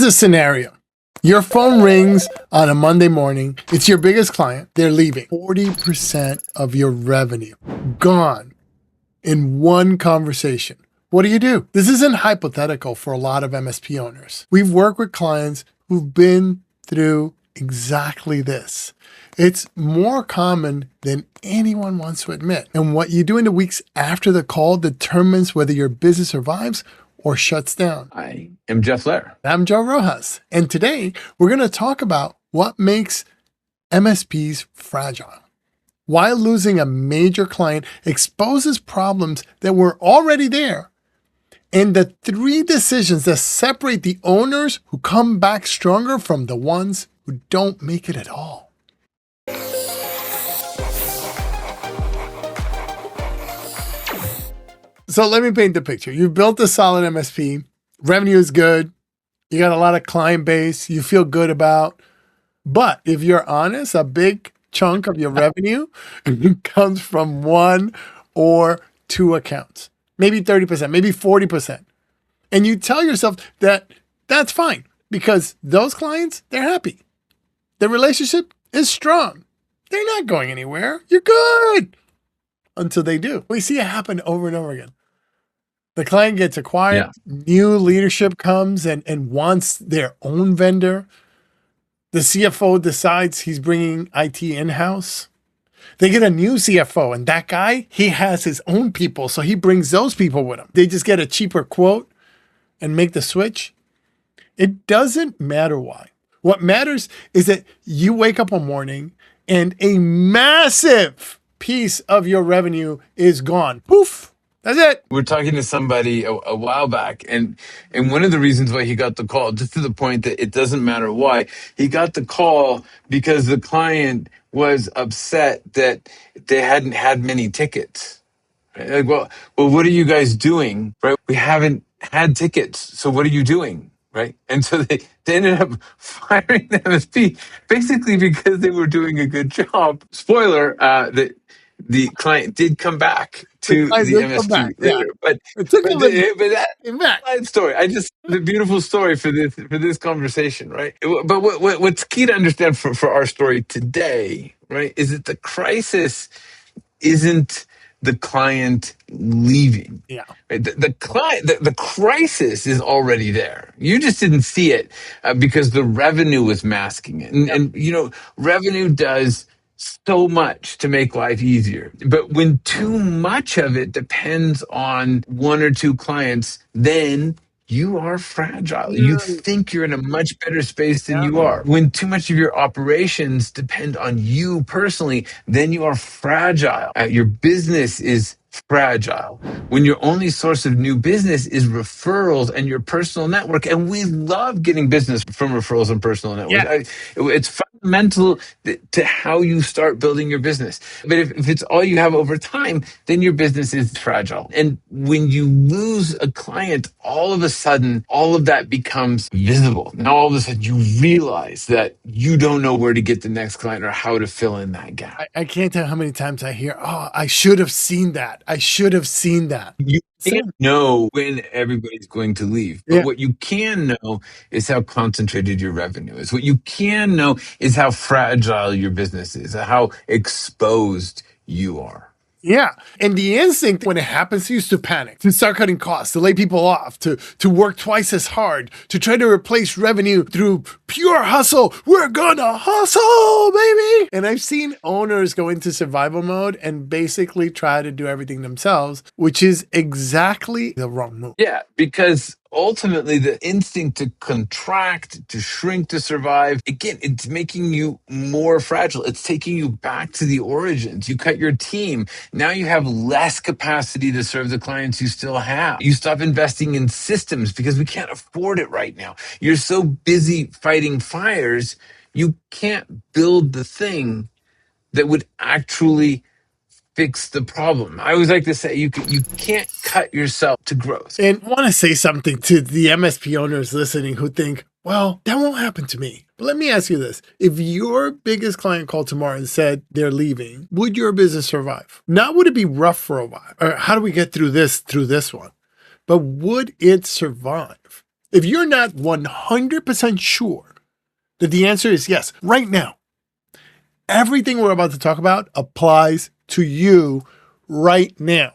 the scenario. Your phone rings on a Monday morning. It's your biggest client. They're leaving. 40% of your revenue gone in one conversation. What do? This isn't hypothetical for a lot of MSP owners. We've worked with clients who've been through exactly this. It's more common than anyone wants to admit. And what you do in the weeks after the call determines whether your business survives or shuts down. I am Jeff Loehr. I'm Joe Rojas. And today we're going to talk about what makes MSPs fragile. Why losing a major client exposes problems that were already there. And the 3 decisions that separate the owners who come back stronger from the ones who don't make it at all. So let me paint the picture. You've built a solid MSP. Revenue is good. You got a lot of client base you feel good about. But if you're honest, a big chunk of your revenue comes from 1 or 2 accounts. Maybe 30%, maybe 40%. And you tell yourself that that's fine because those clients, they're happy. The relationship is strong. They're not going anywhere. You're good. Until they do. We see it happen over and over again. The client gets acquired, New leadership comes and wants their own vendor. The CFO decides he's bringing IT in-house. They get a new CFO, and that guy, he has his own people, so he brings those people with him. They just get a cheaper quote and make the switch. It doesn't matter why. What matters is that you wake up one morning and a massive piece of your revenue is gone. Poof. That's it. We're talking to somebody a while back, and one of the reasons why he got the call, just to the point that it doesn't matter why, he got the call because the client was upset that they hadn't had many tickets. Right? Like, well, what are you guys doing? Right? We haven't had tickets, so what are you doing? Right? And so they ended up firing the MSP basically because they were doing a good job. Spoiler, the client did come back to the MSP later, but that story, the beautiful story for this conversation, right? But what's key to understand for our story today, right, is that the crisis isn't the client leaving. Yeah. Right? The crisis is already there. You just didn't see it because the revenue was masking it. And revenue does so much to make life easier. But when too much of it depends on 1 or 2 clients, then you are fragile. You think you're in a much better space than you are. When too much of your operations depend on you personally, then you are fragile. Your business is fragile. When your only source of new business is referrals and your personal network, and we love getting business from referrals and personal networks. It's fundamental to how you start building your business. But if it's all you have over time, then your business is fragile. And when you lose a client, all of a sudden, all of that becomes visible. Now, all of a sudden, you realize that you don't know where to get the next client or how to fill in that gap. I can't tell how many times I hear, I should have seen that. I should have seen that. You can't know when everybody's going to leave. But what you can know is how concentrated your revenue is. What you can know is how fragile your business is, how exposed you are. Yeah. And the instinct when it happens is to panic, to start cutting costs, to lay people off, to work twice as hard, to try to replace revenue through pure hustle. We're gonna hustle, baby. And I've seen owners go into survival mode and basically try to do everything themselves, which is exactly the wrong move. Yeah, because ultimately the instinct to contract, to shrink, to survive, again, it's making you more fragile. It's taking you back to the origins. You cut your team. Now you have less capacity to serve the clients you still have. You stop investing in systems because we can't afford it right now. You're so busy fighting fires, you can't build the thing that would actually fix the problem. I always like to say you can't cut yourself to growth. And I want to say something to the MSP owners listening who think, well, that won't happen to me. But let me ask you this. If your biggest client called tomorrow and said they're leaving, would your business survive? Not would it be rough for a while? Or how do we get through this one? But would it survive? If you're not 100% sure that the answer is yes, right now, everything we're about to talk about applies to you right now.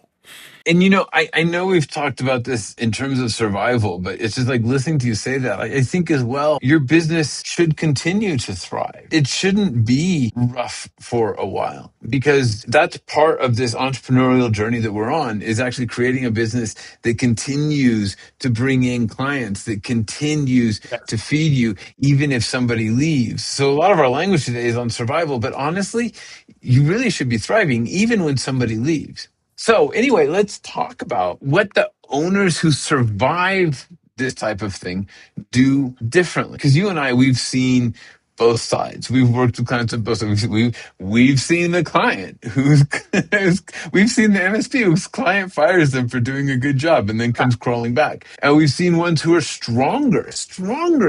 And I know we've talked about this in terms of survival, but it's just like listening to you say that. I think as well, your business should continue to thrive. It shouldn't be rough for a while, because that's part of this entrepreneurial journey that we're on, is actually creating a business that continues to bring in clients, that continues Yes. to feed you, even if somebody leaves. So a lot of our language today is on survival, but honestly, you really should be thriving even when somebody leaves. So anyway, let's talk about what the owners who survive this type of thing do differently. Because you and I, we've seen both sides. We've worked with clients on both sides. We've seen the client we've seen the MSP whose client fires them for doing a good job and then comes crawling back. And we've seen ones who are stronger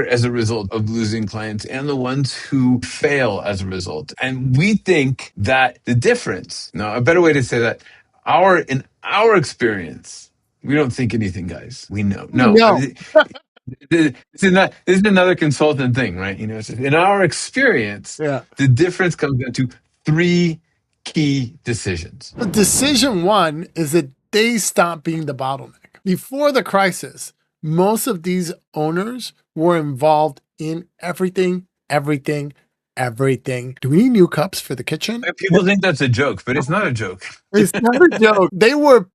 as a result of losing clients, and the ones who fail as a result. And we think that the difference, now a better way to say that, in our experience, we don't think anything, guys. We know. No, I No. mean, this is another consultant thing, right? It's just, in our experience, Yeah. the difference comes down to three key decisions. Decision one is that they stop being the bottleneck. Before the crisis, most of these owners were involved in everything, everything, everything. Do we need new cups for the kitchen? People think that's a joke, but it's not a joke. It's not a joke. They were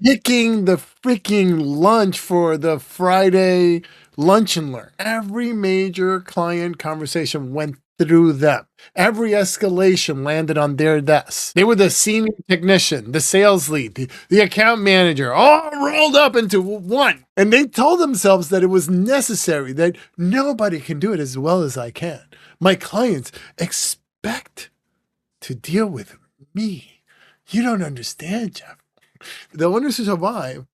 picking the freaking lunch for the Friday lunch and learn. Every major client conversation went through them. Every escalation landed on their desk. They were the senior technician, the sales lead, the account manager, all rolled up into one. And they told themselves that it was necessary, that nobody can do it as well as I can. My clients expect to deal with me. You don't understand, Jeff. The owners who survive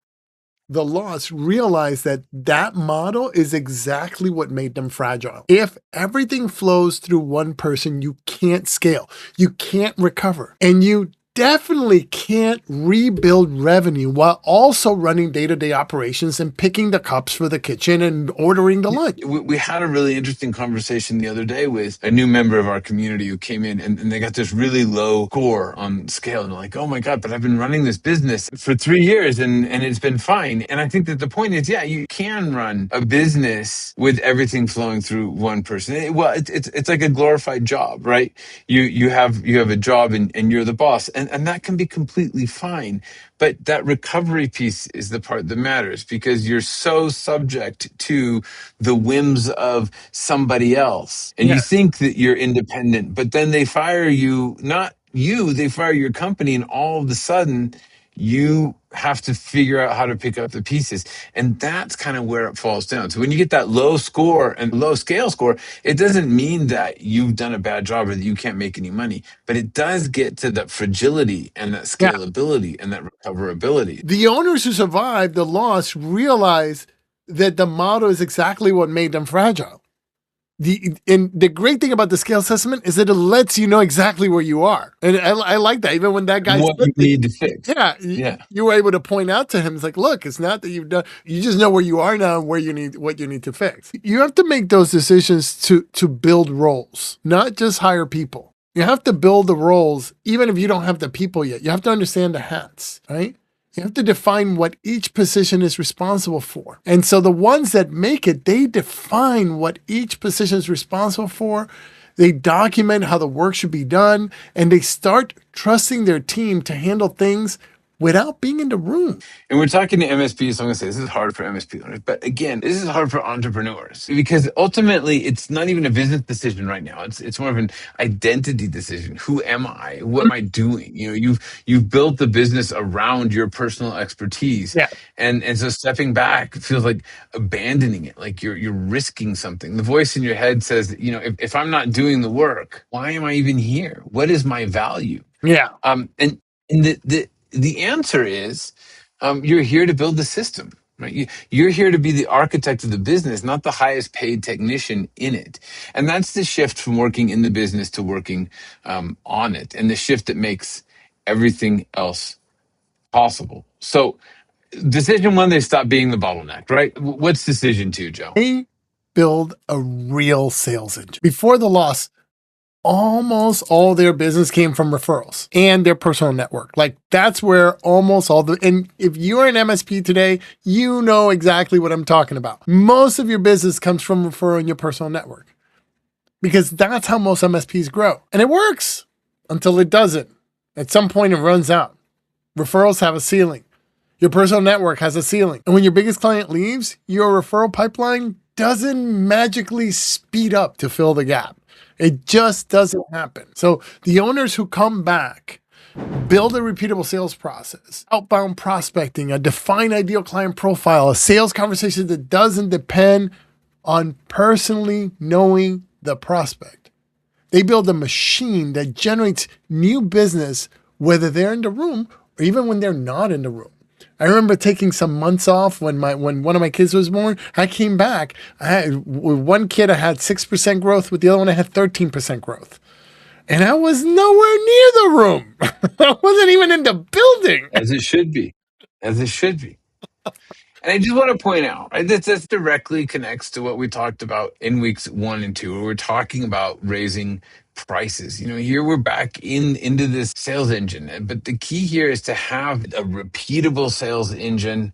the loss realize that that model is exactly what made them fragile. If everything flows through one person, you can't scale, you can't recover, and you definitely can't rebuild revenue while also running day-to-day operations and picking the cups for the kitchen and ordering the lunch. We had a really interesting conversation the other day with a new member of our community who came in, and they got this really low score on scale. And they're like, oh my God, but I've been running this business for 3 years and it's been fine. And I think that the point is, yeah, you can run a business with everything flowing through one person. It's like a glorified job, right? You have a job and you're the boss, and that can be completely fine. But that recovery piece is the part that matters, because you're so subject to the whims of somebody else. And you Yeah. think that you're independent, but then they fire you, not you, they fire your company, and all of a sudden you have to figure out how to pick up the pieces. And that's kind of where it falls down. So when you get that low score and low scale score, it doesn't mean that you've done a bad job or that you can't make any money, but it does get to that fragility and that Yeah. scalability and that recoverability. The owners who survived the loss realize that the model is exactly what made them fragile. And the great thing about the scale assessment is that it lets you know exactly where you are. And I like that. Even when that guy What you need to fix. yeah, Yeah. you were able to point out to him, it's like, look, it's not that you've done, you just know where you are now and what you need to fix. You have to make those decisions to build roles, not just hire people. You have to build the roles, even if you don't have the people yet. You have to understand the hats, right? You have to define what each position is responsible for. And so the ones that make it, they define what each position is responsible for. They document how the work should be done, and they start trusting their team to handle things without being in the room. And we're talking to MSPs, so I'm going to say this is hard for MSP owners. But again, this is hard for entrepreneurs, because ultimately it's not even a business decision right now. It's more of an identity decision. Who am I? What am I doing? You've built the business around your personal expertise. Yeah. And so stepping back feels like abandoning it, like you're risking something. The voice in your head says, if I'm not doing the work, why am I even here? What is my value? Yeah. And the answer is, you're here to build the system, right? You're here to be the architect of the business, not the highest paid technician in it. And that's the shift from working in the business to working on it, and the shift that makes everything else possible. So decision one, they stop being the bottleneck, right? What's decision two, Joe? They build a real sales engine. Before the loss, almost all their business came from referrals and their personal network. Like that's where almost all the, and if you're an MSP today, you know exactly what I'm talking about. Most of your business comes from referral in your personal network because that's how most MSPs grow. And it works until it doesn't. At some point, it runs out. Referrals have a ceiling. Your personal network has a ceiling. And when your biggest client leaves, your referral pipeline doesn't magically speed up to fill the gap. It just doesn't happen. So the owners who come back build a repeatable sales process, outbound prospecting, a defined ideal client profile, a sales conversation that doesn't depend on personally knowing the prospect. They build a machine that generates new business, whether they're in the room or even when they're not in the room. I remember taking some months off when one of my kids was born. I came back. With one kid, I had 6% growth. With the other one, I had 13% growth. And I was nowhere near the room. I wasn't even in the building. As it should be. As it should be. And I just want to point out, right, this directly connects to what we talked about in weeks 1 and 2, where we're talking about raising prices. Here we're back into this sales engine. But the key here is to have a repeatable sales engine.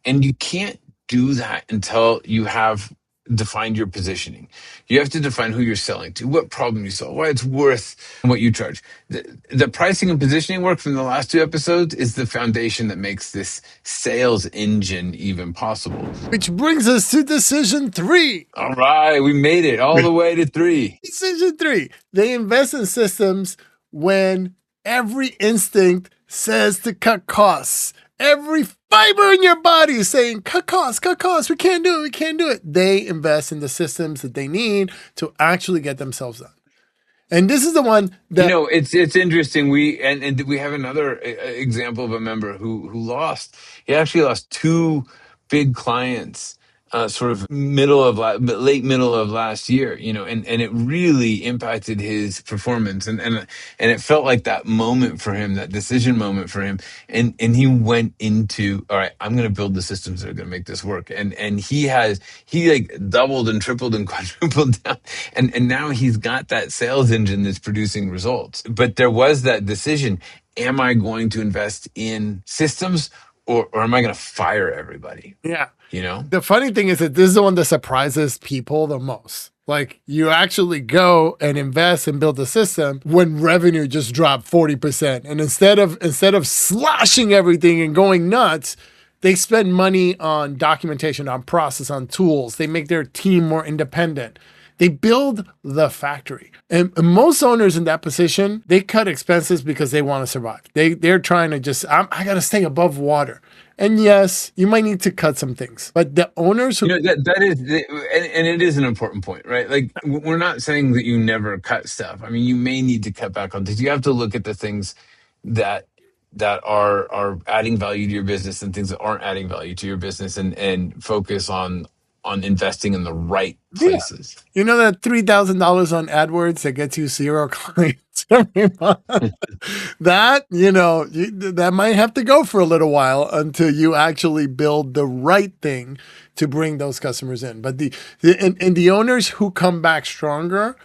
And you can't do that until you have defined your positioning. You have to define who you're selling to, what problem you solve, why it's worth what you charge. The pricing and positioning work from the last 2 episodes is the foundation that makes this sales engine even possible. Which brings us to decision 3. All right, we made it all the way to 3. Decision 3. They invest in systems when every instinct says to cut costs. Every fiber in your body is saying, cut costs, we can't do it. They invest in the systems that they need to actually get themselves done. And this is the one that it's interesting. And we have another example of a member who lost. He actually lost 2 big clients, sort of late middle of last year. And it really impacted his performance. And it felt like that moment for him, that decision moment for him. And he went into, all right, I'm going to build the systems that are going to make this work. And he like doubled and tripled and quadrupled down. And now he's got that sales engine that's producing results. But there was that decision. Am I going to invest in systems or am I going to fire everybody? Yeah. The funny thing is that this is the one that surprises people the most. Like you actually go and invest and build a system when revenue just dropped 40%. And instead of slashing everything and going nuts, they spend money on documentation, on process, on tools. They make their team more independent. They build the factory. And most owners in that position, they cut expenses because they want to survive. They're trying to I got to stay above water. And yes, you might need to cut some things, but the owners who that is, and it is an important point, right? Like we're not saying that you never cut stuff. I mean, you may need to cut back on things. You have to look at the things that are adding value to your business and things that aren't adding value to your business, and focus on investing in the right places. Yeah. You know that $3,000 on AdWords that gets you 0 clients every month? That, that might have to go for a little while until you actually build the right thing to bring those customers in. But the owners who come back stronger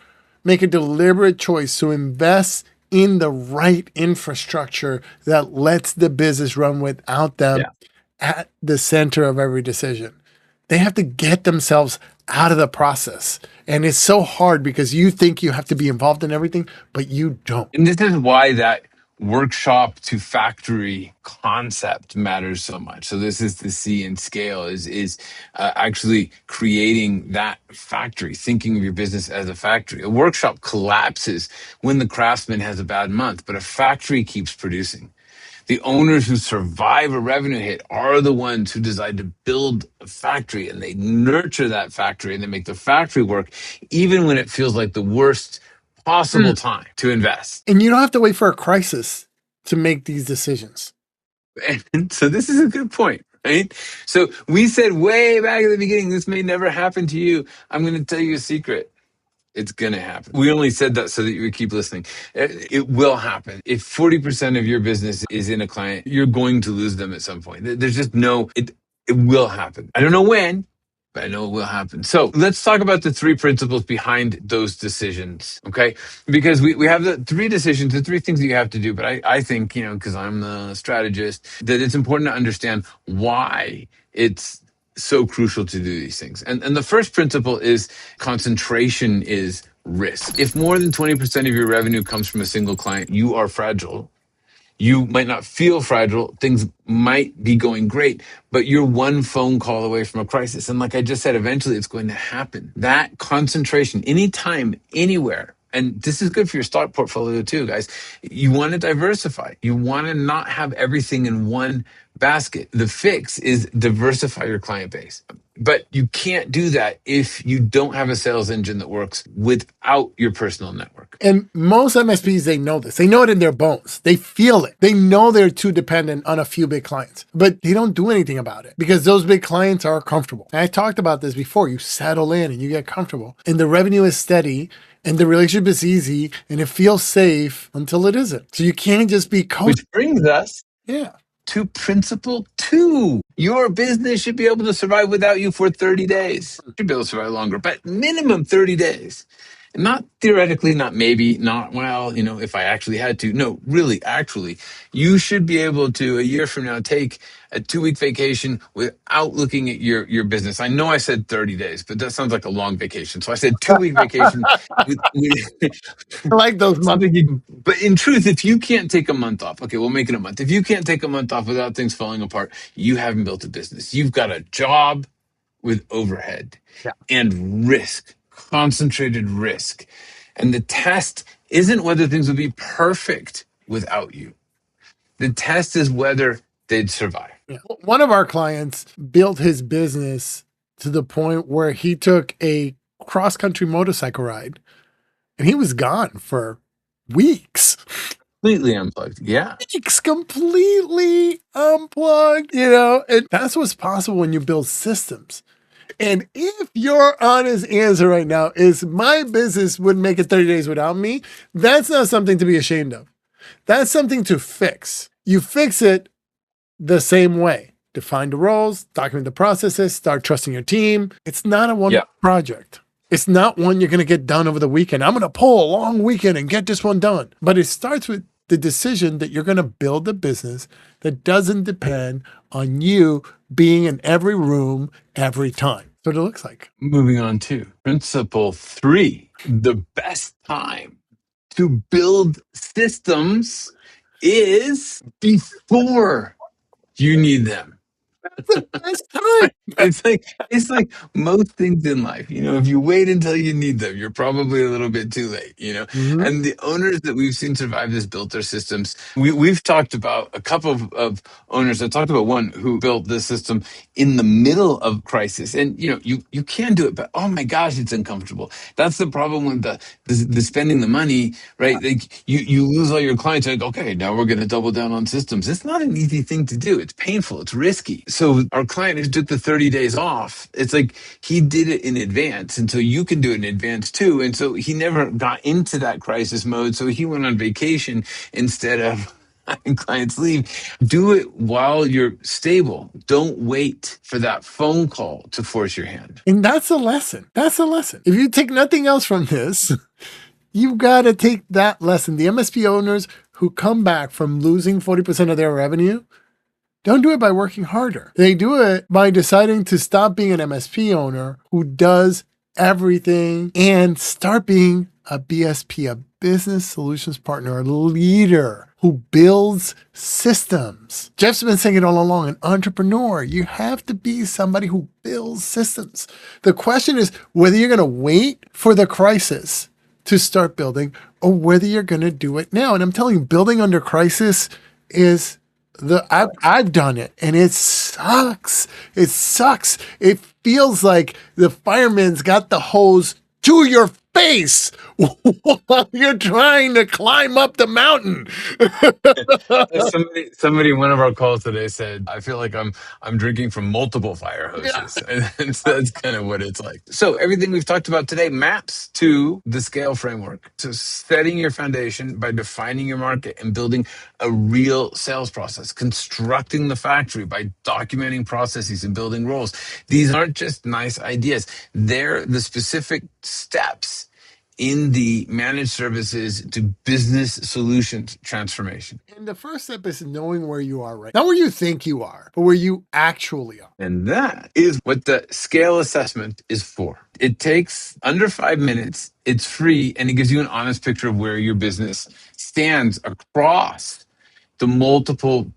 make a deliberate choice to invest in the right infrastructure that lets the business run without them at the center of every decision. They have to get themselves out of the process. And it's so hard because you think you have to be involved in everything, but you don't. And this is why that workshop to factory concept matters so much. So this is the C in scale is actually creating that factory, thinking of your business as a factory. A workshop collapses when the craftsman has a bad month, but a factory keeps producing. The owners who survive a revenue hit are the ones who decide to build a factory, and they nurture that factory and they make the factory work, even when it feels like the worst possible time to invest. And you don't have to wait for a crisis to make these decisions. And so this is a good point, right? So we said way back at the beginning, this may never happen to you. I'm going to tell you a secret. It's going to happen. We only said that so that you would keep listening. It will happen. If 40% of your business is in a client, you're going to lose them at some point. There's just it will happen. I don't know when, but I know it will happen. So let's talk about the three principles behind those decisions. Okay. Because we have the three decisions, the three things that you have to do. But I think, because I'm the strategist, that it's important to understand why it's so crucial to do these things. And the first principle is concentration is risk. If more than 20% of your revenue comes from a single client, you are fragile. You might not feel fragile. Things might be going great, but you're one phone call away from a crisis. And like I just said, eventually it's going to happen. That concentration, anytime, anywhere. And this is good for your stock portfolio too, guys. You want to diversify. You want to not have everything in one basket. The fix is diversify your client base. But you can't do that if you don't have a sales engine that works without your personal network. And most MSPs, they know this. They know it in their bones. They feel it. They know they're too dependent on a few big clients, but they don't do anything about it because those big clients are comfortable. And I talked about this before. You settle in and you get comfortable and the revenue is steady and the relationship is easy and it feels safe until it isn't. So you can't just be coached. Which brings us Yeah. to principle 2. Your business should be able to survive without you for 30 days. You should be able to survive longer, but minimum 30 days. Not theoretically, not maybe, not, well, if I actually had to. No, really, actually, you should be able to, a year from now, take a 2-week vacation without looking at your business. I know I said 30 days, but that sounds like a long vacation. So I said 2-week vacation I like those months. but in truth, if you can't take a month off, okay, we'll make it a month. If you can't take a month off without things falling apart, you haven't built a business. You've got a job with overhead and risk, concentrated risk. And the test isn't whether things would be perfect without you. The test is whether they'd survive. Yeah. One of our clients built his business to the point where he took a cross-country motorcycle ride and he was gone for weeks. Completely unplugged. Yeah. Weeks completely unplugged, and that's what's possible when you build systems. And if your honest answer right now is my business wouldn't make it 30 days without me, that's not something to be ashamed of. That's something to fix. You fix it the same way. Define the roles, document the processes, start trusting your team. It's not a one project. It's not one you're going to get done over the weekend. I'm going to pull a long weekend and get this one done. But it starts with the decision that you're going to build a business that doesn't depend on you being in every room every time. That's what it looks like. Moving on to principle 3, the best time to build systems is before you need them. That's the best time. It's like most things in life. If you wait until you need them, you're probably a little bit too late. Mm-hmm. And the owners that we've seen survive this built their systems. We've talked about a couple of owners. I talked about one who built this system in the middle of crisis, and you can do it, but oh my gosh, it's uncomfortable. That's the problem with the spending the money, right? Like you lose all your clients. Like, okay, now we're going to double down on systems. It's not an easy thing to do. It's painful. It's risky. So our client who took the 30 days off, it's like he did it in advance, and so you can do it in advance too. And so he never got into that crisis mode. So he went on vacation instead of having clients leave. Do it while you're stable. Don't wait for that phone call to force your hand. And that's a lesson. That's a lesson. If you take nothing else from this, you've got to take that lesson. The MSP owners who come back from losing 40% of their revenue don't do it by working harder. They do it by deciding to stop being an MSP owner who does everything and start being a BSP, a business solutions partner, a leader who builds systems. Jeff's been saying it all along, an entrepreneur. You have to be somebody who builds systems. The question is whether you're going to wait for the crisis to start building or whether you're going to do it now. And I'm telling you, building under crisis is I've done it and it sucks. It sucks. It feels like the fireman's got the hose to your base while you're trying to climb up the mountain. Somebody in one of our calls today said, I feel like I'm drinking from multiple fire Yeah. hoses. And so that's kind of what it's like. So everything we've talked about today maps to the scale framework. So setting your foundation by defining your market and building a real sales process, constructing the factory by documenting processes and building roles. These aren't just nice ideas. They're the specific steps in the managed services to business solutions transformation. And the first step is knowing where you are right. Not where you think you are, but where you actually are. And that is what the scale assessment is for. It takes under 5 minutes, it's free, and it gives you an honest picture of where your business stands across the multiple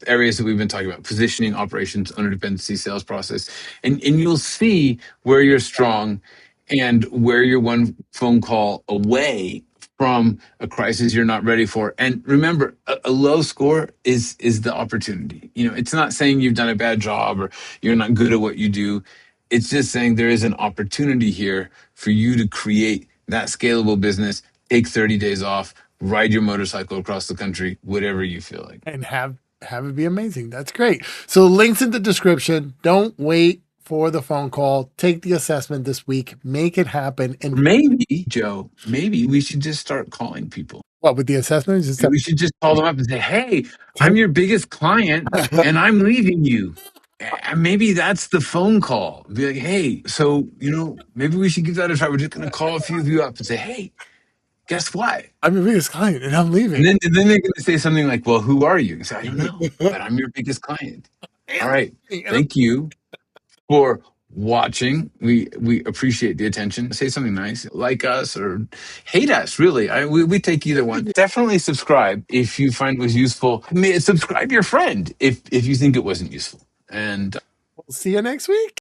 areas that we've been talking about: positioning, operations, owner dependency, sales process. And you'll see where you're strong and where you're one phone call away from a crisis you're not ready for. And remember, a low score is the opportunity. You know, it's not saying you've done a bad job or you're not good at what you do. It's just saying there is an opportunity here for you to create that scalable business, take 30 days off, ride your motorcycle across the country, whatever you feel like. And have it be amazing. That's great. So links in the description. Don't wait for the phone call. Take the assessment this week. Make it happen. And Maybe, Joe, maybe we should just start calling people. what with the assessment? Just We should just call them up and say, hey, I'm your biggest client and I'm leaving you. And maybe that's the phone call. Be like, hey, so, maybe we should give that a try. We're just going to call a few of you up and say, hey, guess what? I'm your biggest client and I'm leaving. And then they're going to say something like, well, who are you? And say, I don't know, but I'm your biggest client. All right. Thank you for watching. We appreciate the attention. Say something nice, like us or hate us. Really, we take either one. Definitely subscribe if you find it was useful. Subscribe your friend if you think it wasn't useful. And We'll see you next week.